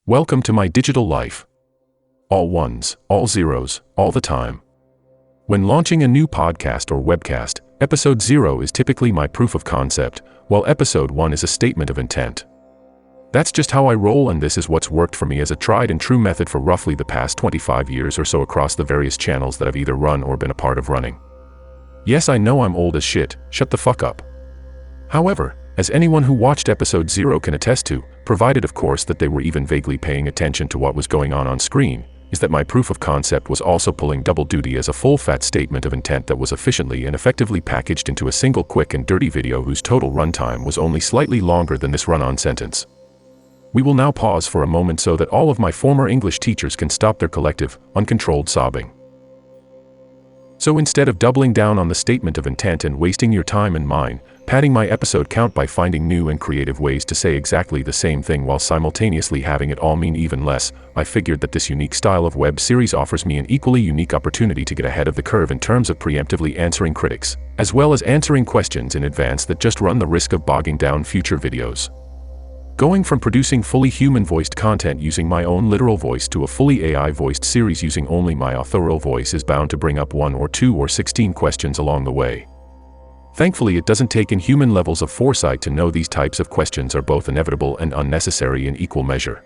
Welcome to my digital life. All ones, all zeros, all the time. When launching a new podcast or webcast, episode 0 is typically my proof of concept, while episode 1 is a statement of intent. That's just how I roll, and this is what's worked for me as a tried and true method for roughly the past 25 years or so across the various channels that I've either run or been a part of running. Yes, I know I'm old as shit, shut the fuck up. However, as anyone who watched episode 0 can attest to, provided of course that they were even vaguely paying attention to what was going on screen, is that my proof of concept was also pulling double duty as a full-fat statement of intent that was efficiently and effectively packaged into a single quick and dirty video whose total runtime was only slightly longer than this run-on sentence. We will now pause for a moment so that all of my former English teachers can stop their collective, uncontrolled sobbing. So instead of doubling down on the statement of intent and wasting your time and mine, padding my episode count by finding new and creative ways to say exactly the same thing while simultaneously having it all mean even less, I figured that this unique style of web series offers me an equally unique opportunity to get ahead of the curve in terms of preemptively answering critics, as well as answering questions in advance that just run the risk of bogging down future videos. Going from producing fully human-voiced content using my own literal voice to a fully AI-voiced series using only my authorial voice is bound to bring up 1 or 2 or 16 questions along the way. Thankfully, it doesn't take inhuman levels of foresight to know these types of questions are both inevitable and unnecessary in equal measure.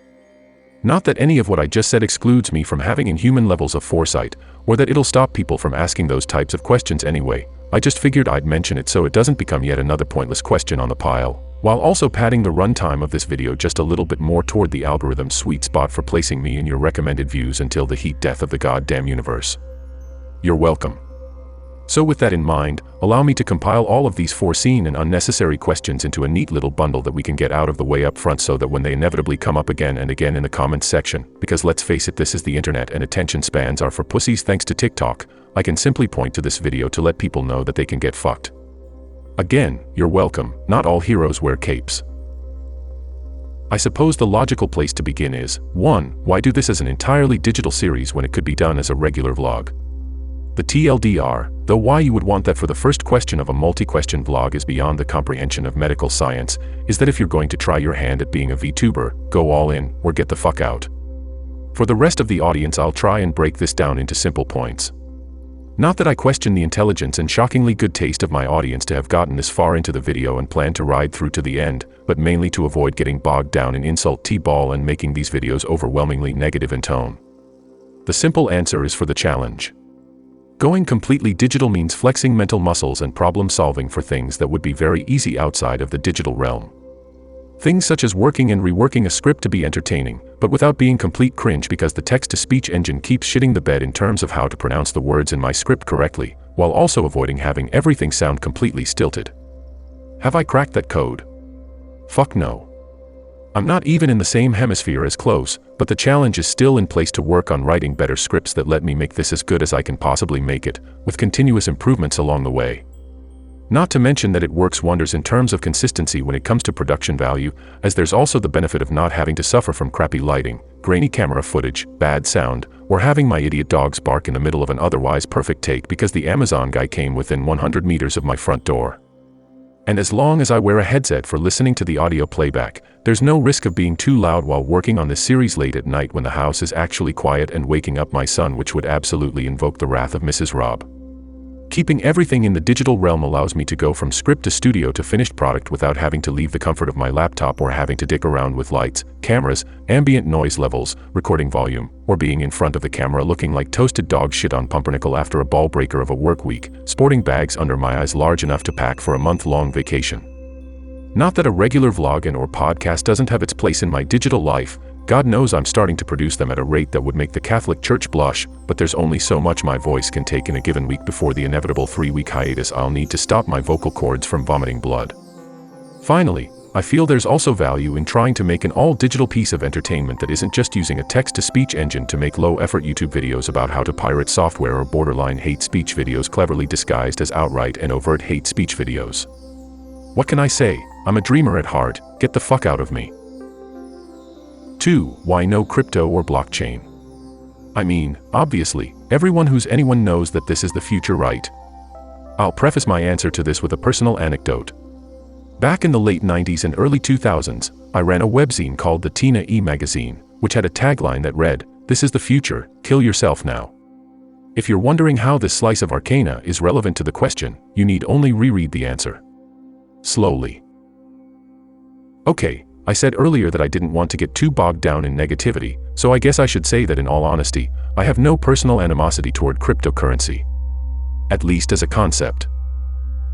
Not that any of what I just said excludes me from having inhuman levels of foresight, or that it'll stop people from asking those types of questions anyway. I just figured I'd mention it so it doesn't become yet another pointless question on the pile, while also padding the runtime of this video just a little bit more toward the algorithm's sweet spot for placing me in your recommended views until the heat death of the goddamn universe. You're welcome. So with that in mind, allow me to compile all of these foreseen and unnecessary questions into a neat little bundle that we can get out of the way up front so that when they inevitably come up again and again in the comments section, because let's face it, this is the internet and attention spans are for pussies thanks to TikTok, I can simply point to this video to let people know that they can get fucked. Again, you're welcome, not all heroes wear capes. I suppose the logical place to begin is, 1. Why do this as an entirely digital series when it could be done as a regular vlog? The TLDR, though why you would want that for the first question of a multi-question vlog is beyond the comprehension of medical science, is that if you're going to try your hand at being a VTuber, go all in, or get the fuck out. For the rest of the audience, I'll try and break this down into simple points. Not that I question the intelligence and shockingly good taste of my audience to have gotten this far into the video and plan to ride through to the end, but mainly to avoid getting bogged down in insult t-ball and making these videos overwhelmingly negative in tone. The simple answer is for the challenge. Going completely digital means flexing mental muscles and problem solving for things that would be very easy outside of the digital realm. Things such as working and reworking a script to be entertaining, but without being complete cringe because the text-to-speech engine keeps shitting the bed in terms of how to pronounce the words in my script correctly, while also avoiding having everything sound completely stilted. Have I cracked that code? Fuck no. I'm not even in the same hemisphere as close, but the challenge is still in place to work on writing better scripts that let me make this as good as I can possibly make it, with continuous improvements along the way. Not to mention that it works wonders in terms of consistency when it comes to production value, as there's also the benefit of not having to suffer from crappy lighting, grainy camera footage, bad sound, or having my idiot dogs bark in the middle of an otherwise perfect take because the Amazon guy came within 100 meters of my front door. And as long as I wear a headset for listening to the audio playback, there's no risk of being too loud while working on this series late at night when the house is actually quiet and waking up my son, which would absolutely invoke the wrath of Mrs. Rob. Keeping everything in the digital realm allows me to go from script to studio to finished product without having to leave the comfort of my laptop or having to dick around with lights, cameras, ambient noise levels, recording volume, or being in front of the camera looking like toasted dog shit on pumpernickel after a ball breaker of a work week, sporting bags under my eyes large enough to pack for a month-long vacation. Not that a regular vlog and or podcast doesn't have its place in my digital life. God knows I'm starting to produce them at a rate that would make the Catholic Church blush, but there's only so much my voice can take in a given week before the inevitable 3-week hiatus I'll need to stop my vocal cords from vomiting blood. Finally, I feel there's also value in trying to make an all-digital piece of entertainment that isn't just using a text-to-speech engine to make low-effort YouTube videos about how to pirate software or borderline hate speech videos cleverly disguised as outright and overt hate speech videos. What can I say? I'm a dreamer at heart, get the fuck out of me. 2. Why no crypto or blockchain? I mean, obviously, everyone who's anyone knows that this is the future, right? I'll preface my answer to this with a personal anecdote. Back in the late 90s and early 2000s, I ran a webzine called the Tina E magazine, which had a tagline that read, "This is the future, kill yourself now." If you're wondering how this slice of arcana is relevant to the question, you need only reread the answer. Slowly. Okay, I said earlier that I didn't want to get too bogged down in negativity, so I guess I should say that in all honesty, I have no personal animosity toward cryptocurrency. At least as a concept.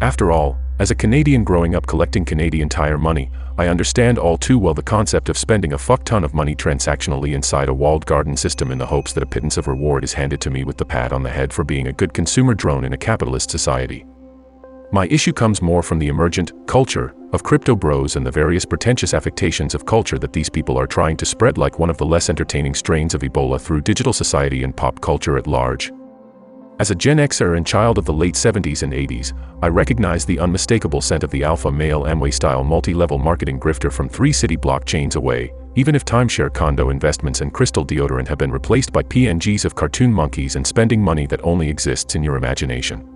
After all, as a Canadian growing up collecting Canadian Tire money, I understand all too well the concept of spending a fuck ton of money transactionally inside a walled garden system in the hopes that a pittance of reward is handed to me with the pat on the head for being a good consumer drone in a capitalist society. My issue comes more from the emergent culture of crypto bros and the various pretentious affectations of culture that these people are trying to spread like one of the less entertaining strains of Ebola through digital society and pop culture at large. As a Gen Xer and child of the late 70s and 80s, I recognize the unmistakable scent of the alpha male Amway-style multi-level marketing grifter from 3 city block chains away, even if timeshare condo investments and crystal deodorant have been replaced by PNGs of cartoon monkeys and spending money that only exists in your imagination.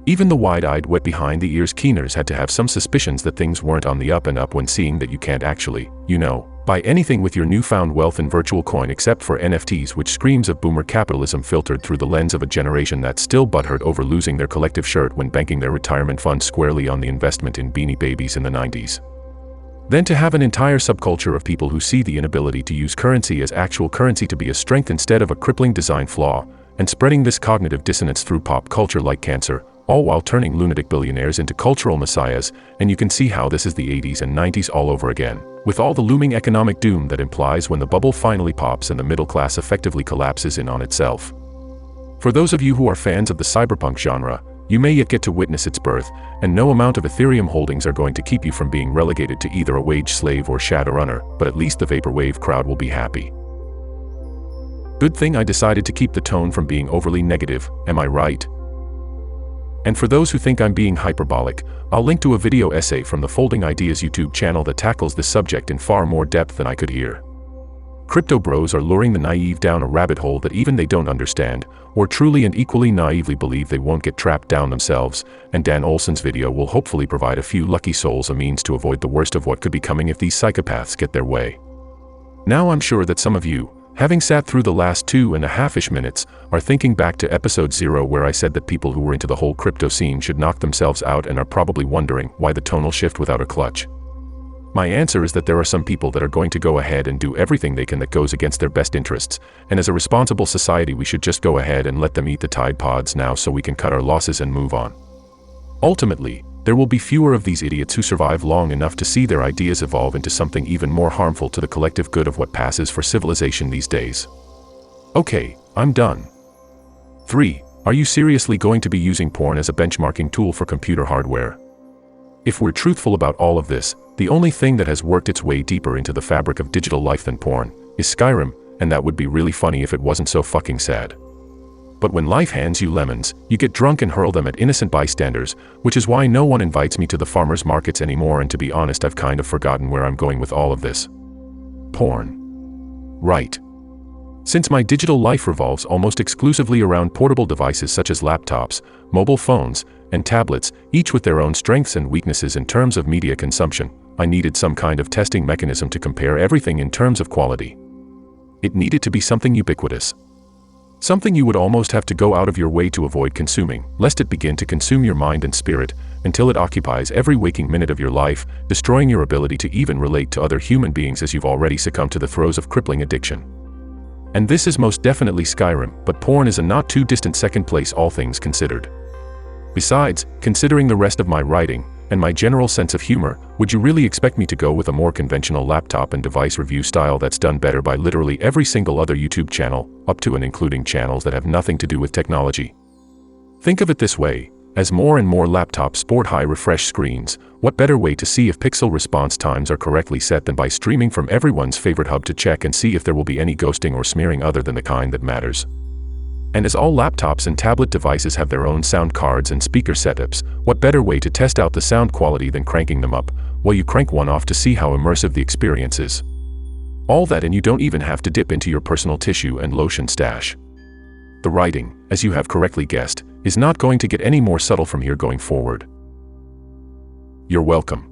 Even the wide-eyed, wet-behind-the-ears keeners had to have some suspicions that things weren't on the up and up when seeing that you can't actually, buy anything with your newfound wealth in virtual coin except for NFTs, which screams of boomer capitalism filtered through the lens of a generation that's still butthurt over losing their collective shirt when banking their retirement funds squarely on the investment in Beanie Babies in the 90s. Then to have an entire subculture of people who see the inability to use currency as actual currency to be a strength instead of a crippling design flaw, and spreading this cognitive dissonance through pop culture like cancer, all while turning lunatic billionaires into cultural messiahs, and you can see how this is the 80s and 90s all over again, with all the looming economic doom that implies when the bubble finally pops and the middle class effectively collapses in on itself. For those of you who are fans of the cyberpunk genre, you may yet get to witness its birth, and no amount of Ethereum holdings are going to keep you from being relegated to either a wage slave or Shadowrunner, but at least the Vaporwave crowd will be happy. Good thing I decided to keep the tone from being overly negative, am I right? And for those who think I'm being hyperbolic, I'll link to a video essay from the Folding Ideas YouTube channel that tackles this subject in far more depth than I could hear. Crypto bros are luring the naive down a rabbit hole that even they don't understand, or truly and equally naively believe they won't get trapped down themselves, and Dan Olson's video will hopefully provide a few lucky souls a means to avoid the worst of what could be coming if these psychopaths get their way. Now I'm sure that some of you, having sat through the last 2.5-ish minutes, are thinking back to episode 0 where I said that people who were into the whole crypto scene should knock themselves out and are probably wondering why the tonal shift without a clutch. My answer is that there are some people that are going to go ahead and do everything they can that goes against their best interests, and as a responsible society we should just go ahead and let them eat the Tide Pods now so we can cut our losses and move on. Ultimately, there will be fewer of these idiots who survive long enough to see their ideas evolve into something even more harmful to the collective good of what passes for civilization these days. Okay, I'm done. 3. Are you seriously going to be using porn as a benchmarking tool for computer hardware? If we're truthful about all of this, the only thing that has worked its way deeper into the fabric of digital life than porn is Skyrim, and that would be really funny if it wasn't so fucking sad. But when life hands you lemons, you get drunk and hurl them at innocent bystanders, which is why no one invites me to the farmers markets anymore, and to be honest I've kind of forgotten where I'm going with all of this. Porn. Right. Since my digital life revolves almost exclusively around portable devices such as laptops, mobile phones, and tablets, each with their own strengths and weaknesses in terms of media consumption, I needed some kind of testing mechanism to compare everything in terms of quality. It needed to be something ubiquitous. Something you would almost have to go out of your way to avoid consuming, lest it begin to consume your mind and spirit, until it occupies every waking minute of your life, destroying your ability to even relate to other human beings as you've already succumbed to the throes of crippling addiction. And this is most definitely Skyrim, but porn is a not too distant second place all things considered. Besides, considering the rest of my writing, and my general sense of humor, would you really expect me to go with a more conventional laptop and device review style that's done better by literally every single other YouTube channel, up to and including channels that have nothing to do with technology? Think of it this way, as more and more laptops sport high refresh screens, what better way to see if pixel response times are correctly set than by streaming from everyone's favorite hub to check and see if there will be any ghosting or smearing other than the kind that matters? And as all laptops and tablet devices have their own sound cards and speaker setups, what better way to test out the sound quality than cranking them up, while you crank one off to see how immersive the experience is? All that, and you don't even have to dip into your personal tissue and lotion stash. The writing, as you have correctly guessed, is not going to get any more subtle from here going forward. You're welcome.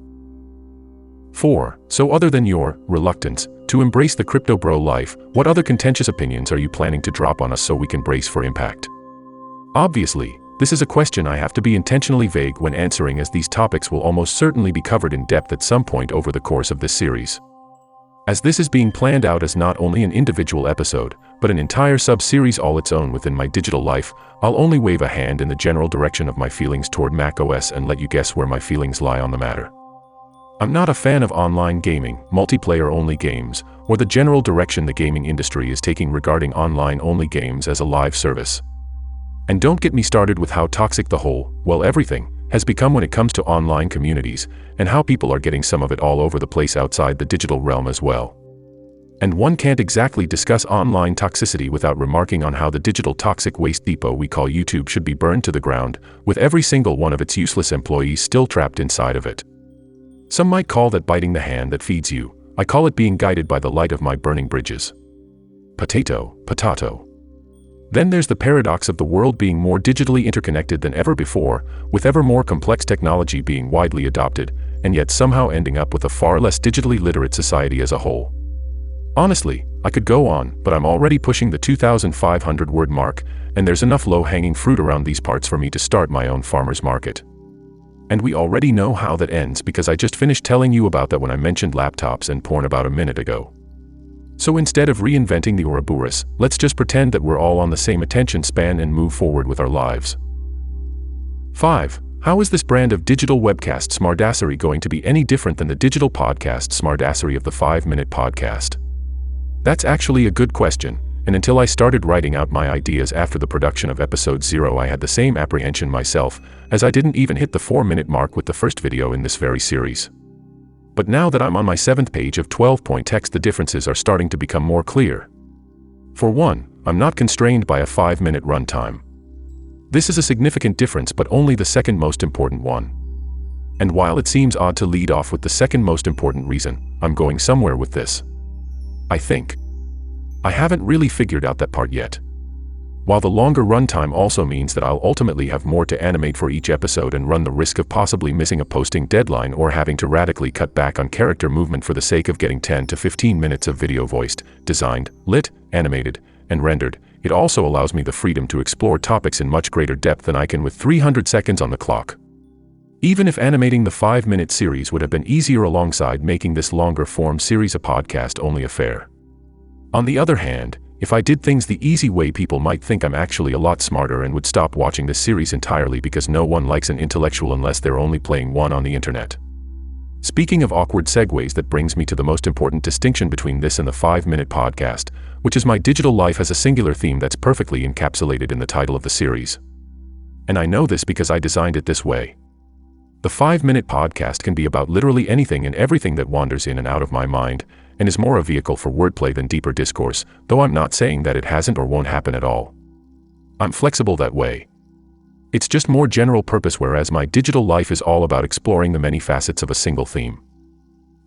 4. So other than your reluctance To embrace the crypto bro life, what other contentious opinions are you planning to drop on us so we can brace for impact? Obviously, this is a question I have to be intentionally vague when answering, as these topics will almost certainly be covered in depth at some point over the course of this series. As this is being planned out as not only an individual episode, but an entire sub-series all its own within my digital life, I'll only wave a hand in the general direction of my feelings toward macOS and let you guess where my feelings lie on the matter. I'm not a fan of online gaming, multiplayer-only games, or the general direction the gaming industry is taking regarding online-only games as a live service. And don't get me started with how toxic the whole, well, everything, has become when it comes to online communities, and how people are getting some of it all over the place outside the digital realm as well. And one can't exactly discuss online toxicity without remarking on how the digital toxic waste depot we call YouTube should be burned to the ground, with every single one of its useless employees still trapped inside of it. Some might call that biting the hand that feeds you. I call it being guided by the light of my burning bridges. Potato, potato. Then there's the paradox of the world being more digitally interconnected than ever before, with ever more complex technology being widely adopted, and yet somehow ending up with a far less digitally literate society as a whole. Honestly, I could go on, but I'm already pushing the 2,500 word mark, and there's enough low-hanging fruit around these parts for me to start my own farmer's market. And we already know how that ends because I just finished telling you about that when I mentioned laptops and porn about a minute ago. So instead of reinventing the Ouroboros, let's just pretend that we're all on the same attention span and move forward with our lives. 5. How is this brand of digital webcast smartassery going to be any different than the digital podcast smartassery of the 5-minute podcast? That's actually a good question, and until I started writing out my ideas after the production of episode 0, I had the same apprehension myself, as I didn't even hit the 4-minute mark with the first video in this very series. But now that I'm on my 7th page of 12-point text, the differences are starting to become more clear. For one, I'm not constrained by a 5-minute runtime. This is a significant difference, but only the second most important one. And while it seems odd to lead off with the second most important reason, I'm going somewhere with this. I think. I haven't really figured out that part yet. While the longer runtime also means that I'll ultimately have more to animate for each episode and run the risk of possibly missing a posting deadline or having to radically cut back on character movement for the sake of getting 10 to 15 minutes of video voiced, designed, lit, animated, and rendered, it also allows me the freedom to explore topics in much greater depth than I can with 300 seconds on the clock. Even if animating the 5-minute series would have been easier alongside making this longer form series a podcast-only affair. On the other hand, if I did things the easy way, people might think I'm actually a lot smarter and would stop watching this series entirely because no one likes an intellectual unless they're only playing one on the internet. Speaking of awkward segues, that brings me to the most important distinction between this and the 5-minute podcast, which is my digital life as a singular theme that's perfectly encapsulated in the title of the series. And I know this because I designed it this way. The 5-minute podcast can be about literally anything and everything that wanders in and out of my mind, and is more a vehicle for wordplay than deeper discourse, though I'm not saying that it hasn't or won't happen at all. I'm flexible that way. It's just more general purpose, whereas my digital life is all about exploring the many facets of a single theme.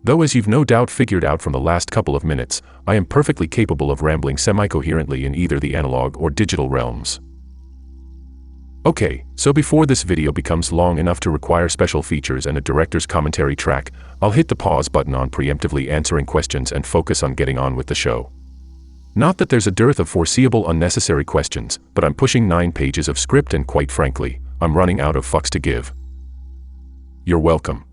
Though, as you've no doubt figured out from the last couple of minutes, I am perfectly capable of rambling semi-coherently in either the analog or digital realms. Okay, so before this video becomes long enough to require special features and a director's commentary track, I'll hit the pause button on preemptively answering questions and focus on getting on with the show. Not that there's a dearth of foreseeable unnecessary questions, but I'm pushing 9 pages of script and quite frankly, I'm running out of fucks to give. You're welcome.